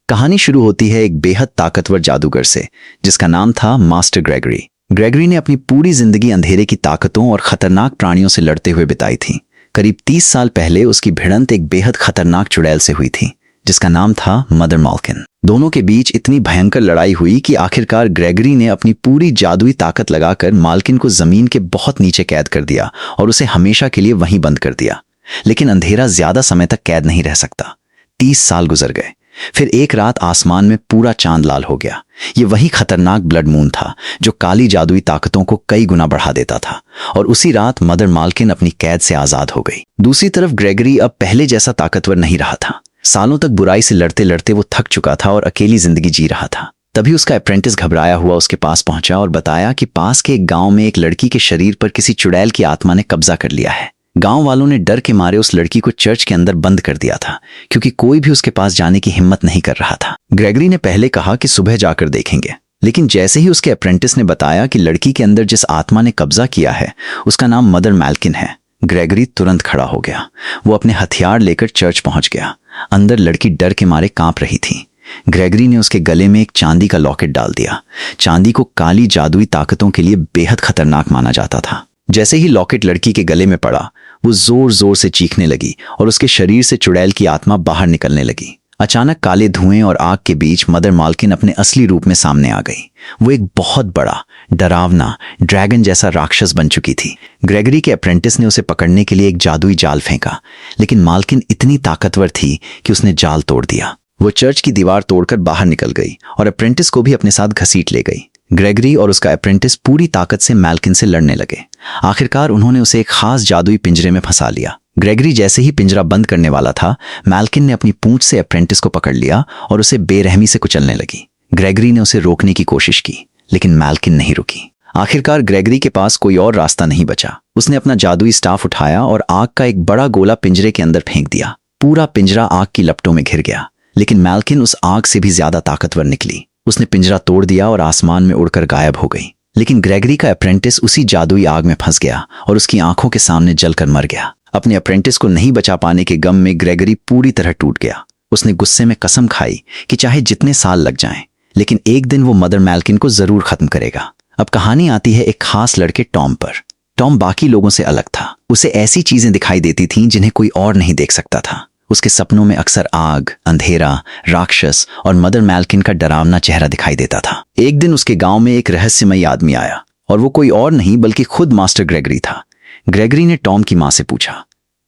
कहानी शुरू होती है एक बेहद ताकतवर जादूगर से जिसका नाम था मास्टर ग्रेगरी। ग्रेगरी ने अपनी पूरी जिंदगी अंधेरे की ताकतों और खतरनाक प्राणियों से लड़ते हुए बिताई थी। करीब 30 साल पहले उसकी भिड़ंत एक बेहद खतरनाक चुड़ैल से हुई थी जिसका नाम था मदर मालकिन। दोनों के बीच इतनी भयंकर लड़ाई हुई कि आखिरकार ग्रेगरी ने अपनी पूरी जादुई ताकत लगाकर मालकिन को जमीन के बहुत नीचे कैद कर दिया और उसे हमेशा के लिए वहीं बंद कर दिया। लेकिन अंधेरा ज्यादा समय तक कैद नहीं रह सकता। 30 साल गुजर गए। फिर एक रात आसमान में पूरा चांद लाल हो गया। ये वही खतरनाक ब्लड मून था जो काली जादुई ताकतों को कई गुना बढ़ा देता था। और उसी रात मदर मालकिन अपनी कैद से आजाद हो गई। दूसरी तरफ ग्रेगरी अब पहले जैसा ताकतवर नहीं रहा था। सालों तक बुराई से लड़ते लड़ते वो थक चुका था और अकेली जिंदगी जी रहा था। तभी उसका अप्रेंटिस घबराया हुआ उसके पास पहुंचा और बताया कि पास के एक गांव में एक लड़की के शरीर पर किसी चुड़ैल की आत्मा ने कब्जा कर लिया है। गांव वालों ने डर के मारे उस लड़की को चर्च के अंदर बंद कर दिया था क्योंकि कोई भी उसके पास जाने की हिम्मत नहीं कर रहा था। ग्रेगरी ने पहले कहा कि सुबह जाकर देखेंगे, लेकिन जैसे ही उसके अप्रेंटिस ने बताया कि लड़की के अंदर जिस आत्मा ने कब्जा किया है उसका नाम मदर मालकिन है, ग्रेगरी तुरंत खड़ा हो गया। वो अपने हथियार लेकर चर्च पहुंच गया। अंदर लड़की डर के मारे कांप रही थी। ग्रेगरी ने उसके गले में एक चांदी का लॉकेट डाल दिया। चांदी को काली जादुई ताकतों के लिए बेहद खतरनाक माना जाता था। जैसे ही लॉकेट लड़की के गले में पड़ा वो जोर जोर से चीखने लगी और उसके शरीर से चुड़ैल की आत्मा बाहर निकलने लगी। अचानक काले धुएं और आग के बीच मदर मालकिन अपने असली रूप में सामने आ गई। वो एक बहुत बड़ा डरावना ड्रैगन जैसा राक्षस बन चुकी थी। ग्रेगरी के अप्रेंटिस ने उसे पकड़ने के लिए एक जादुई जाल फेंका, लेकिन मालकिन इतनी ताकतवर थी कि उसने जाल तोड़ दिया। वो चर्च की दीवार तोड़कर बाहर निकल गई और अप्रेंटिस को भी अपने साथ घसीट ले गई। ग्रेगरी और उसका अप्रेंटिस पूरी ताकत से मालकिन से लड़ने लगे। आखिरकार उन्होंने उसे एक खास जादुई पिंजरे में फंसा लिया। ग्रेगरी जैसे ही पिंजरा बंद करने वाला था, मालकिन ने अपनी पूंछ से अप्रेंटिस को पकड़ लिया और उसे बेरहमी से कुचलने लगी। ग्रेगरी ने उसे रोकने की कोशिश की, लेकिन मालकिन नहीं रुकी। आखिरकार ग्रेगरी के पास कोई और रास्ता नहीं बचा। उसने अपना जादुई स्टाफ उठाया और आग का एक बड़ा गोला पिंजरे के अंदर फेंक दिया। पूरा पिंजरा आग की लपटों में घिर गया, लेकिन मालकिन उस आग से भी ज्यादा ताकतवर निकली। उसने पिंजरा तोड़ दिया और आसमान में उड़कर गायब हो गई। लेकिन ग्रेगरी का अप्रेंटिस उसी जादुई आग में फंस गया और उसकी आंखों के सामने जलकर मर गया। अपने अप्रेंटिस को नहीं बचा पाने के गम में ग्रेगरी पूरी तरह टूट गया। उसने गुस्से में कसम खाई कि चाहे जितने साल लग जाएं, लेकिन एक दिन वो मदर मालकिन को जरूर खत्म करेगा। अब कहानी आती है एक खास लड़के टॉम पर। टॉम बाकी लोगों से अलग था। उसे ऐसी चीजें दिखाई देती थीं जिन्हें कोई और नहीं देख सकता था। उसके सपनों में अक्सर आग, अंधेरा, राक्षस और मदर मालकिन का डरावना चेहरा दिखाई देता था। एक दिन उसके गांव में एक रहस्यमयी आदमी आया और वो कोई और नहीं बल्कि खुद मास्टर ग्रेगरी था। ग्रेगरी ने टॉम की मां से पूछा,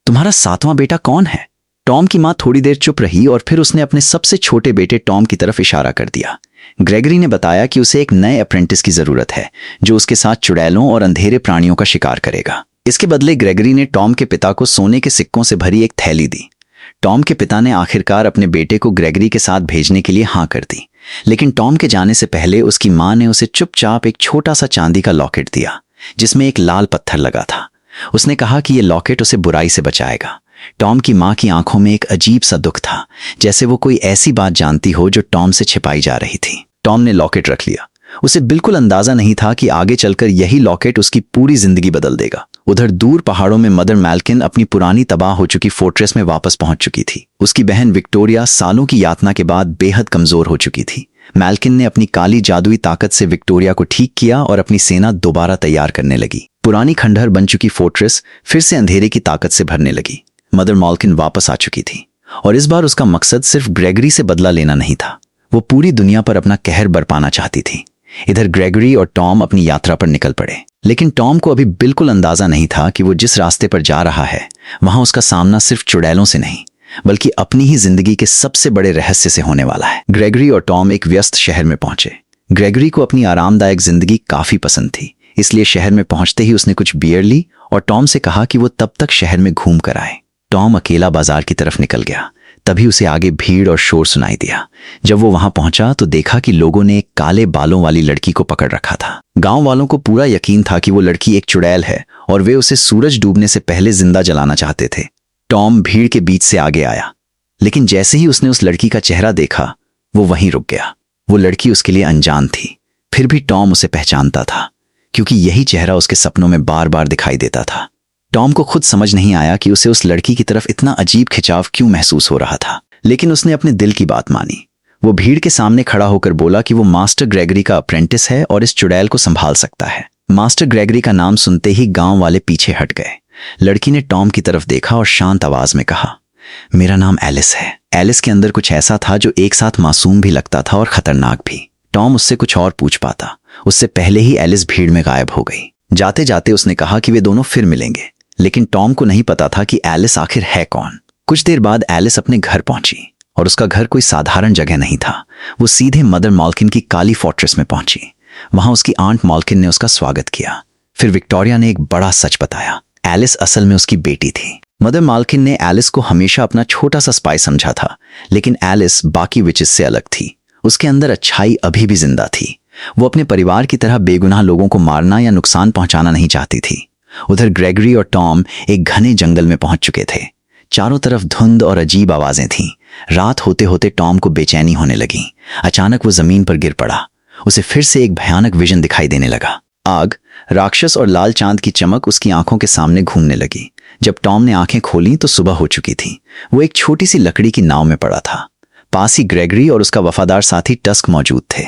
तुम्हारा 7वां बेटा कौन है? टॉम की मां थोड़ी देर चुप रही और फिर उसने अपने सबसे छोटे बेटे टॉम की तरफ इशारा कर दिया। ग्रेगरी ने बताया कि उसे एक नए अप्रेंटिस की जरूरत है जो उसके साथ चुड़ैलों और अंधेरे प्राणियों का शिकार करेगा। इसके बदले ग्रेगरी ने टॉम के पिता को सोने के सिक्कों से भरी एक थैली दी। टॉम के पिता ने आखिरकार अपने बेटे को ग्रेगरी के साथ भेजने के लिए हाँ कर दी, लेकिन टॉम के जाने से पहले उसकी मां ने उसे चुपचाप एक छोटा सा चांदी का लॉकेट दिया जिसमें एक लाल पत्थर लगा था। उसने कहा कि यह लॉकेट उसे बुराई से बचाएगा। टॉम की मां की आंखों में एक अजीब सा दुख था, जैसे वो कोई ऐसी बात जानती हो जो टॉम से छिपाई जा रही थी। टॉम ने लॉकेट रख लिया। उसे बिल्कुल अंदाजा नहीं था कि आगे चलकर यही लॉकेट उसकी पूरी जिंदगी बदल देगा। उधर दूर पहाड़ों में मदर मालकिन अपनी पुरानी तबाह हो चुकी फोर्ट्रेस में वापस पहुंच चुकी थी। उसकी बहन विक्टोरिया सालों की यातना के बाद बेहद कमजोर हो चुकी थी। मालकिन ने अपनी काली जादुई ताकत से विक्टोरिया को ठीक किया और अपनी सेना दोबारा तैयार करने लगी। पुरानी खंडहर बन चुकी फोर्ट्रेस फिर से अंधेरे की ताकत से भरने लगी। मदर मालकिन वापस आ चुकी थी और इस बार उसका मकसद सिर्फ ग्रेगरी से बदला लेना नहीं था, वो पूरी दुनिया पर अपना कहर बरपाना चाहती थी। इधर ग्रेगरी और टॉम अपनी यात्रा पर निकल पड़े, लेकिन टॉम को अभी बिल्कुल अंदाजा नहीं था कि वो जिस रास्ते पर जा रहा है वहां उसका सामना सिर्फ चुड़ैलों से नहीं बल्कि अपनी ही जिंदगी के सबसे बड़े रहस्य से होने वाला है। ग्रेगरी और टॉम एक व्यस्त शहर में पहुंचे। ग्रेगरी को अपनी आरामदायक जिंदगी काफी पसंद थी, इसलिए शहर में पहुंचते ही उसने कुछ बियर ली और टॉम से कहा कि वो तब तक शहर में घूम कर आए। टॉम अकेला बाजार की तरफ निकल गया। तभी उसे आगे भीड़ और शोर सुनाई दिया। जब वो वहां पहुंचा तो देखा कि लोगों ने एक काले बालों वाली लड़की को पकड़ रखा था। गांव वालों को पूरा यकीन था कि वो लड़की एक चुड़ैल है और वे उसे सूरज डूबने से पहले जिंदा जलाना चाहते थे। टॉम भीड़ के बीच से आगे आया, लेकिन जैसे ही उसने उस लड़की का चेहरा देखा वो वहीं रुक गया। वो लड़की उसके लिए अनजान थी, फिर भी टॉम उसे पहचानता था क्योंकि यही चेहरा उसके सपनों में बार बार दिखाई देता था। टॉम को खुद समझ नहीं आया कि उसे उस लड़की की तरफ इतना अजीब खिंचाव क्यों महसूस हो रहा था, लेकिन उसने अपने दिल की बात मानी। वो भीड़ के सामने खड़ा होकर बोला कि वो मास्टर ग्रेगरी का अप्रेंटिस है और इस चुड़ैल को संभाल सकता है। मास्टर ग्रेगरी का नाम सुनते ही गांव वाले पीछे हट गए। लड़की ने टॉम की तरफ देखा और शांत आवाज में कहा, मेरा नाम एलिस है। एलिस के अंदर कुछ ऐसा था जो एक साथ मासूम भी लगता था और खतरनाक भी। टॉम उससे कुछ और पूछ पाता, उससे पहले ही एलिस भीड़ में गायब हो गई। जाते जाते उसने कहा कि वे दोनों फिर मिलेंगे, लेकिन टॉम को नहीं पता था कि एलिस आखिर है कौन। कुछ देर बाद एलिस अपने घर पहुंची और उसका घर कोई साधारण जगह नहीं था। वो सीधे मदर मालकिन की काली फोर्ट्रेस में पहुंची। वहां उसकी आंट मालकिन ने उसका स्वागत किया। फिर विक्टोरिया ने एक बड़ा सच बताया, एलिस असल में उसकी बेटी थी। मदर मालकिन ने एलिस को हमेशा अपना छोटा सा स्पाई समझा था, लेकिन एलिस बाकी विचेस से अलग थी। उसके अंदर अच्छाई अभी भी जिंदा थी। वो अपने परिवार की तरह बेगुनाह लोगों को मारना या नुकसान पहुंचाना नहीं चाहती थी। उधर ग्रेगरी और टॉम एक घने जंगल में पहुंच चुके थे। चारों तरफ धुंध और अजीब आवाजें थीं। रात होते होते टॉम को बेचैनी होने लगी। अचानक वो जमीन पर गिर पड़ा। उसे फिर से एक भयानक विजन दिखाई देने लगा। आग, राक्षस और लाल चांद की चमक उसकी आंखों के सामने घूमने लगी। जब टॉम ने आंखें खोली तो सुबह हो चुकी थी। वो एक छोटी सी लकड़ी की नाव में पड़ा था। पास ही ग्रेगरी और उसका वफादार साथी टस्क मौजूद थे।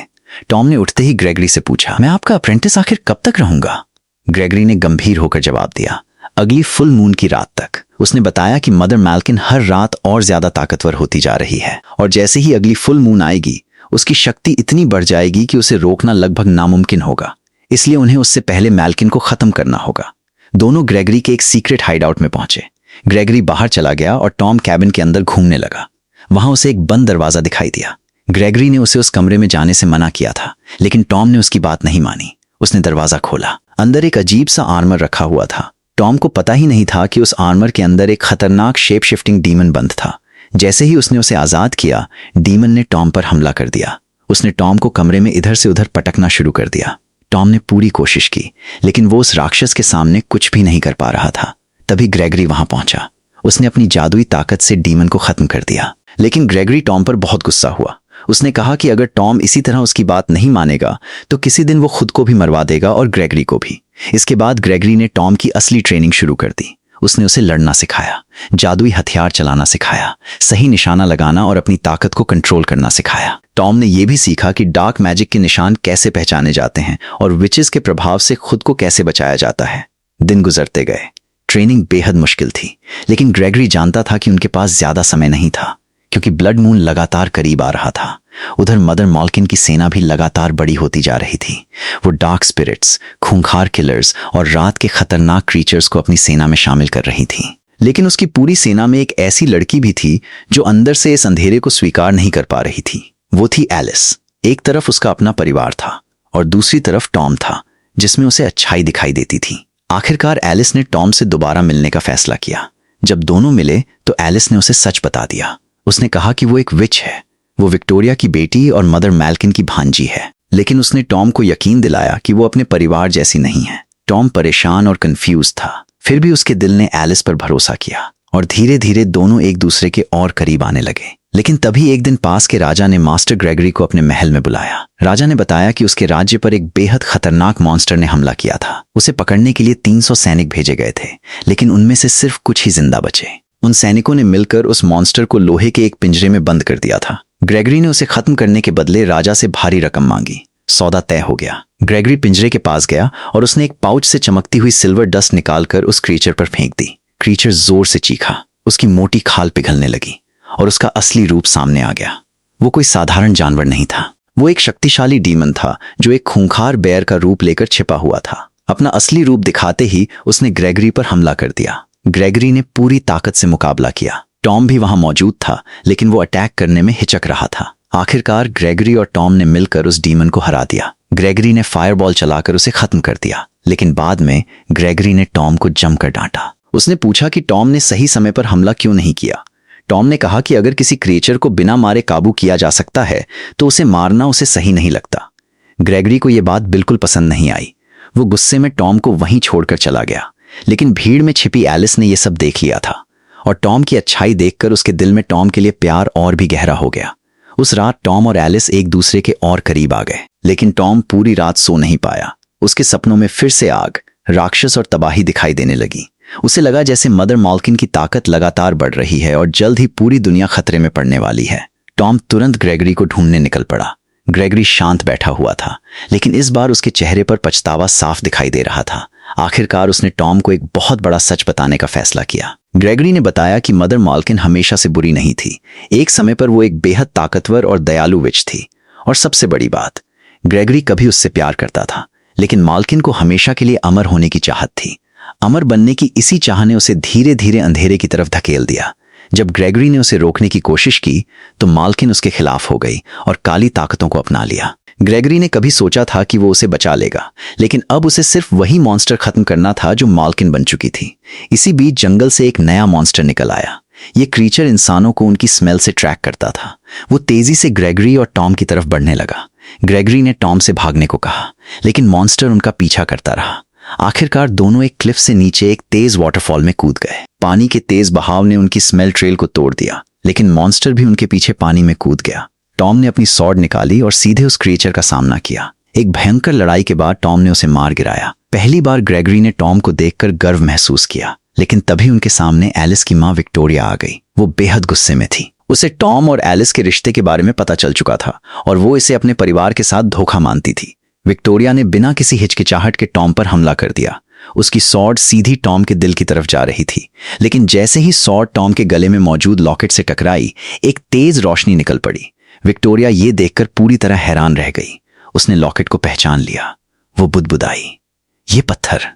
टॉम ने उठते ही ग्रेगरी से पूछा, मैं आपका अप्रेंटिस आखिर कब तक रहूंगा? ग्रेगरी ने गंभीर होकर जवाब दिया, अगली फुल मून की रात तक। उसने बताया कि मदर मालकिन हर रात और ज्यादा ताकतवर होती जा रही है और जैसे ही अगली फुल मून आएगी उसकी शक्ति इतनी बढ़ जाएगी कि उसे रोकना लगभग नामुमकिन होगा। इसलिए उन्हें उससे पहले मालकिन को खत्म करना होगा। दोनों ग्रेगरी के एक सीक्रेट हाइडआउट में पहुंचे। ग्रेगरी बाहर चला गया और टॉम कैबिन के अंदर घूमने लगा। वहां उसे एक बंद दरवाजा दिखाई दिया। ग्रेगरी ने उसे उस कमरे में जाने से मना किया था, लेकिन टॉम ने उसकी बात नहीं मानी। उसने दरवाजा खोला। अंदर एक अजीब सा आर्मर रखा हुआ था। टॉम को पता ही नहीं था कि उस आर्मर के अंदर एक खतरनाक शेप शिफ्टिंग डीमन बंद था। जैसे ही उसने उसे आजाद किया, डीमन ने टॉम पर हमला कर दिया। उसने टॉम को कमरे में इधर से उधर पटकना शुरू कर दिया। टॉम ने पूरी कोशिश की, लेकिन वो उस राक्षस के सामने कुछ भी नहीं कर पा रहा था। तभी ग्रेगरी वहां पहुंचा। उसने अपनी जादुई ताकत से डीमन को खत्म कर दिया, लेकिन ग्रेगरी टॉम पर बहुत गुस्सा हुआ। उसने कहा कि अगर टॉम इसी तरह उसकी बात नहीं मानेगा तो किसी दिन वो खुद को भी मरवा देगा और ग्रेगरी को भी। इसके बाद ग्रेगरी ने टॉम की असली ट्रेनिंग शुरू कर दी। उसने उसे लड़ना सिखाया, जादुई हथियार चलाना सिखाया, सही निशाना लगाना और अपनी ताकत को कंट्रोल करना सिखाया। टॉम ने यह भी सीखा कि डार्क मैजिक के निशान कैसे पहचाने जाते हैं और विचेस के प्रभाव से खुद को कैसे बचाया जाता है। दिन गुजरते गए। ट्रेनिंग बेहद मुश्किल थी, लेकिन ग्रेगरी जानता था कि उनके पास ज्यादा समय नहीं था, क्योंकि ब्लड मून लगातार करीब आ रहा था। उधर मदर मालकिन की सेना भी लगातार बड़ी होती जा रही थी। वो डार्क स्पिरिट्स, खूंखार किलर्स और रात के खतरनाक क्रीचर्स को अपनी सेना में शामिल कर रही थी। लेकिन उसकी पूरी सेना में एक ऐसी लड़की भी थी जो अंदर से इस अंधेरे को स्वीकार नहीं कर पा रही थी। वो थी एलिस। एक तरफ उसका अपना परिवार था और दूसरी तरफ टॉम था, जिसमें उसे अच्छाई दिखाई देती थी। आखिरकार एलिस ने टॉम से दोबारा मिलने का फैसला किया। जब दोनों मिले तो एलिस ने उसे सच बता दिया। उसने कहा कि वो एक विच है। वो विक्टोरिया की बेटी और मदर मालकिन की भांजी है। लेकिन उसने टॉम को यकीन दिलाया कि वो अपने परिवार जैसी नहीं है। टॉम परेशान और कंफ्यूज था, फिर भी उसके दिल ने एलिस पर भरोसा किया और धीरे धीरे दोनों एक दूसरे के और करीब आने लगे। लेकिन तभी एक दिन पास के राजा ने मास्टर ग्रेगरी को अपने महल में बुलाया। राजा ने बताया कि उसके राज्य पर एक बेहद खतरनाक मॉन्स्टर ने हमला किया था। उसे पकड़ने के लिए 300 सैनिक भेजे गए थे, लेकिन उनमें से सिर्फ कुछ ही जिंदा बचे। उन सैनिकों ने मिलकर उस मॉन्स्टर को लोहे के एक पिंजरे में बंद कर दिया था। ग्रेगरी ने उसे खत्म करने के बदले राजा से भारी रकम मांगी। सौदा तय हो गया। ग्रेगरी पिंजरे के पास गया और उसने एक पाउच से चमकती हुई सिल्वर डस्ट निकालकर उस क्रीचर पर फेंक दी। क्रीचर जोर से चीखा, उसकी मोटी खाल पिघलने लगी और उसका असली रूप सामने आ गया। वो कोई साधारण जानवर नहीं था। वो एक शक्तिशाली डीमन था जो एक खूंखार बेर का रूप लेकर छिपा हुआ था। अपना असली रूप दिखाते ही उसने ग्रेगरी पर हमला कर दिया। ग्रेगरी ने पूरी ताकत से मुकाबला किया। टॉम भी वहां मौजूद था, लेकिन वो अटैक करने में हिचक रहा था। आखिरकार ग्रेगरी और टॉम ने मिलकर उस डीमन को हरा दिया। ग्रेगरी ने फायरबॉल चलाकर उसे खत्म कर दिया, लेकिन बाद में ग्रेगरी ने टॉम को जमकर डांटा। उसने पूछा कि टॉम ने सही समय पर हमला क्यों नहीं किया। टॉम ने कहा कि अगर किसी क्रिएचर को बिना मारे काबू किया जा सकता है तो उसे मारना उसे सही नहीं लगता। ग्रेगरी को यह बात बिल्कुल पसंद नहीं आई। वो गुस्से में टॉम को वहीं छोड़कर चला गया, लेकिन भीड़ में छिपी एलिस ने यह सब देख लिया था और टॉम की अच्छाई देखकर उसके दिल में टॉम के लिए प्यार और भी गहरा हो गया। उस रात टॉम और एलिस एक दूसरे के और करीब आ गए, लेकिन टॉम पूरी रात सो नहीं पाया। उसके सपनों में फिर से आग, राक्षस और तबाही दिखाई देने लगी। उसे लगा जैसे मदर मालकिन की ताकत लगातार बढ़ रही है और जल्द ही पूरी दुनिया खतरे में पड़ने वाली है। टॉम तुरंत ग्रेगरी को ढूंढने निकल पड़ा। ग्रेगरी शांत बैठा हुआ था, लेकिन इस बार उसके चेहरे पर पछतावा साफ दिखाई दे रहा था। आखिरकार उसने टॉम को एक बहुत बड़ा सच बताने का फैसला किया। ग्रेगरी ने बताया कि मदर मालकिन हमेशा से बुरी नहीं थी। एक समय पर वो एक बेहद ताकतवर और दयालु विच थी। और सबसे बड़ी बात, ग्रेगरी कभी उससे प्यार करता था, लेकिन मालकिन को हमेशा के लिए अमर होने की चाहत थी। अमर बनने की इसी चाह ने उसे धीरे धीरे अंधेरे की तरफ धकेल दिया। जब ग्रेगरी ने उसे रोकने की कोशिश की तो मालकिन उसके खिलाफ हो गई और काली ताकतों को अपना लिया। ग्रेगरी ने कभी सोचा था कि वो उसे बचा लेगा, लेकिन अब उसे सिर्फ वही मॉन्स्टर खत्म करना था जो मालकिन बन चुकी थी। इसी बीच जंगल से एक नया मॉन्स्टर निकल आया। ये क्रीचर इंसानों को उनकी स्मेल से ट्रैक करता था। वो तेजी से ग्रेगरी और टॉम की तरफ बढ़ने लगा। ग्रेगरी ने टॉम से भागने को कहा, लेकिन मॉन्स्टर उनका पीछा करता रहा। आखिरकार दोनों एक क्लिफ से नीचे एक तेज वाटरफॉल में कूद गए। पानी के तेज बहाव ने उनकी स्मेल ट्रेल को तोड़ दिया, लेकिन मॉन्स्टर भी उनके पीछे पानी में कूद गया। टॉम ने अपनी सॉर्ड निकाली और सीधे उस क्रिएचर का सामना किया। एक भयंकर लड़ाई के बाद टॉम ने उसे मार गिराया। पहली बार ग्रेगरी ने टॉम को देखकर गर्व महसूस किया, लेकिन तभी उनके सामने एलिस की मां विक्टोरिया आ गई। वो बेहद गुस्से में थी। उसे टॉम और एलिस के रिश्ते के बारे में पता चल चुका था और वो इसे अपने परिवार के साथ धोखा मानती थी। विक्टोरिया ने बिना किसी हिचकिचाहट के टॉम पर हमला कर दिया। उसकी सॉर्ड सीधी टॉम के दिल की तरफ जा रही थी, लेकिन जैसे ही सॉर्ड टॉम के गले में मौजूद लॉकेट से टकराई, एक तेज रोशनी निकल पड़ी। विक्टोरिया ये देखकर पूरी तरह हैरान रह गई। उसने लॉकेट को पहचान लिया। वो बुदबुदाई, ये पत्थर,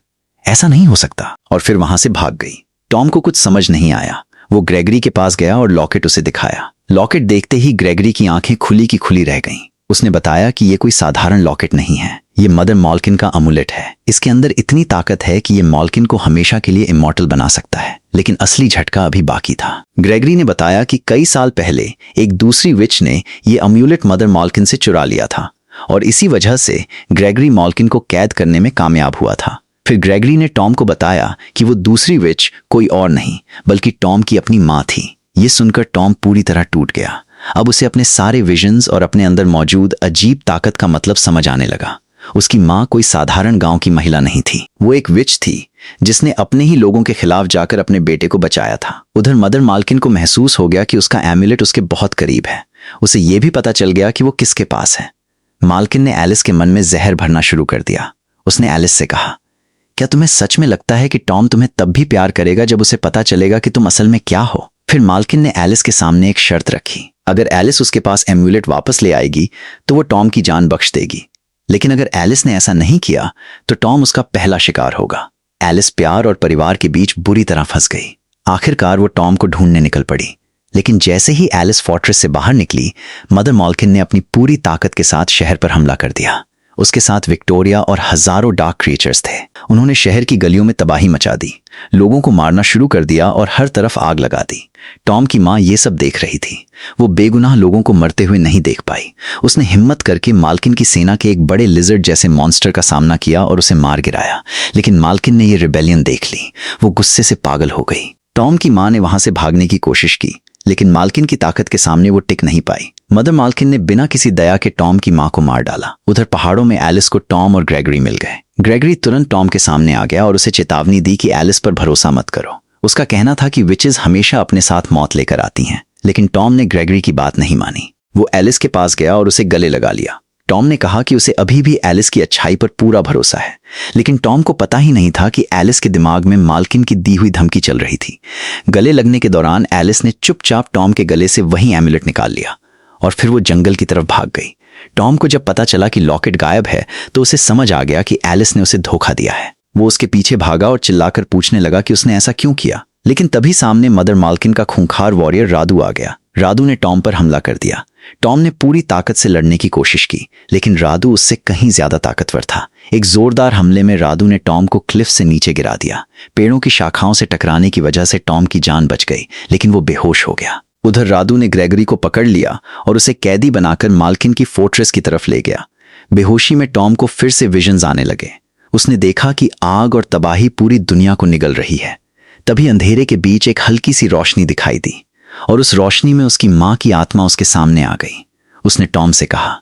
ऐसा नहीं हो सकता, और फिर वहां से भाग गई। टॉम को कुछ समझ नहीं आया। वो ग्रेगरी के पास गया और लॉकेट उसे दिखाया। लॉकेट देखते ही ग्रेगरी की आंखें खुली की खुली रह गईं। उसने बताया कि ये कोई साधारण लॉकेट नहीं है, ये मदर मालकिन का अमुलेट है। इसके अंदर इतनी ताकत है कि ये मालकिन को हमेशा के लिए इमॉर्टल बना सकता है। लेकिन असली झटका अभी बाकी था। ग्रेगरी ने बताया कि कई साल पहले एक दूसरी विच ने ये अम्यूलेट मदर मालकिन से चुरा लिया था और इसी वजह से ग्रेगरी मालकिन को कैद करने में कामयाब हुआ था। फिर ग्रेगरी ने टॉम को बताया कि वो दूसरी विच कोई और नहीं बल्कि टॉम की अपनी माँ थी। ये सुनकर टॉम पूरी तरह टूट गया। अब उसे अपने सारे विजन्स और अपने अंदर मौजूद अजीब ताकत का मतलब समझ आने लगा। उसकी माँ कोई साधारण गांव की महिला नहीं थी। वो एक विच थी जिसने अपने ही लोगों के खिलाफ जाकर अपने बेटे को बचाया था। उधर मदर मालकिन को महसूस हो गया कि उसका एम्यूलेट उसके बहुत करीब है। उसे यह भी पता चल गया कि वो किसके पास है। मालकिन ने एलिस के मन में जहर भरना शुरू कर दिया। उसने एलिस से कहा, क्या तुम्हें सच में लगता है कि टॉम तुम्हें तब भी प्यार करेगा जब उसे पता चलेगा कि तुम असल में क्या हो? फिर मालकिन ने एलिस के सामने एक शर्त रखी। अगर एलिस उसके पास एम्यूलेट वापस ले आएगी तो वो टॉम की जान बख्श देगी, लेकिन अगर एलिस ने ऐसा नहीं किया तो टॉम उसका पहला शिकार होगा। एलिस प्यार और परिवार के बीच बुरी तरह फंस गई। आखिरकार वो टॉम को ढूंढने निकल पड़ी, लेकिन जैसे ही एलिस फोर्ट्रेस से बाहर निकली, मदर मालकिन ने अपनी पूरी ताकत के साथ शहर पर हमला कर दिया। उसके साथ विक्टोरिया और हजारों डार्क क्रिएचर्स थे। उन्होंने शहर की गलियों में तबाही मचा दी, लोगों को मारना शुरू कर दिया और हर तरफ आग लगा दी। टॉम की माँ ये सब देख रही थी। वो बेगुनाह लोगों को मरते हुए नहीं देख पाई। उसने हिम्मत करके मालकिन की सेना के एक बड़े लिजर्ड जैसे मॉन्स्टर का सामना किया और उसे मार गिराया, लेकिन मालकिन ने ये रिबेलियन देख ली। वो गुस्से से पागल हो गई। टॉम की माँ ने वहां से भागने की कोशिश की, लेकिन मालकिन की ताकत के सामने वो टिक नहीं पाई। मदर मालकिन ने बिना किसी दया के टॉम की मां को मार डाला। उधर पहाड़ों में एलिस को टॉम और ग्रेगरी मिल गए। ग्रेगरी तुरंत टॉम के सामने आ गया और उसे चेतावनी दी कि एलिस पर भरोसा मत करो। उसका कहना था कि विचेस हमेशा अपने साथ मौत लेकर आती हैं, लेकिन टॉम ने ग्रेगरी की बात नहीं मानी। वो एलिस के पास गया और उसे गले लगा लिया। टॉम ने कहा कि उसे अभी भी एलिस की अच्छाई पर पूरा भरोसा है, लेकिन टॉम को पता ही नहीं था कि एलिस के दिमाग में मालकिन की दी हुई धमकी चल रही थी। गले लगने के दौरान एलिस ने चुपचाप टॉम के गले से वही एम्यूलेट निकाल लिया और फिर वो जंगल की तरफ भाग गई। टॉम को जब पता चला कि लॉकेट गायब है तो उसे समझ आ गया कि एलिस ने उसे धोखा दिया है। वो उसके पीछे भागा और चिल्लाकर पूछने लगा कि उसने ऐसा क्यों किया, लेकिन तभी सामने मदर मालकिन का खूंखार वॉरियर रादू आ गया। रादू ने टॉम पर हमला कर दिया। टॉम ने पूरी ताकत से लड़ने की कोशिश की, लेकिन रादू उससे कहीं ज्यादा ताकतवर था। एक जोरदार हमले में रादू ने टॉम को क्लिफ से नीचे गिरा दिया। पेड़ों की शाखाओं से टकराने की वजह से टॉम की जान बच गई, लेकिन वो बेहोश हो गया। उधर रादू ने ग्रेगरी को पकड़ लिया और उसे कैदी बनाकर मालकिन की फोर्ट्रेस की तरफ ले गया। बेहोशी में टॉम को फिर से विजन्स आने लगे। उसने देखा कि आग और तबाही पूरी दुनिया को निगल रही है। तभी अंधेरे के बीच एक हल्की सी रोशनी दिखाई दी और उस रोशनी में उसकी मां की आत्मा उसके सामने आ गई। उसने टॉम से कहा,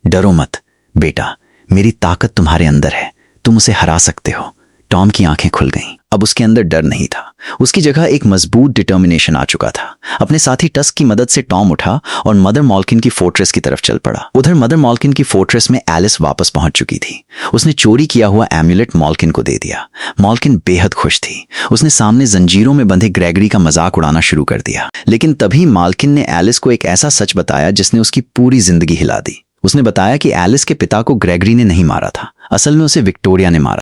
डरो मत बेटा, मेरी ताकत तुम्हारे अंदर है, तुम उसे हरा सकते हो। टॉम की आंखें खुल गईं। अब उसके अंदर डर नहीं था, उसकी जगह एक मजबूत डिटर्मिनेशन आ चुका था। अपने साथी टस्क की मदद से टॉम उठा और मदर मॉल्किन की फोर्ट्रेस की तरफ चल पड़ा। उधर मदर मॉल्किन की फोर्ट्रेस में एलिस वापस पहुंच चुकी थी। उसने चोरी किया हुआ एम्यूलेट मॉल्किन को दे दिया। मॉल्किन बेहद खुश थी। उसने सामने जंजीरों में बंधे ग्रेगरी का मजाक उड़ाना शुरू कर दिया। लेकिन तभी माल्किन ने एलिस को एक ऐसा सच बताया जिसने उसकी पूरी जिंदगी हिला दी। उसने बताया कि एलिस के पिता को ग्रेगरी ने नहीं मारा था, असल में उसे विक्टोरिया ने मारा।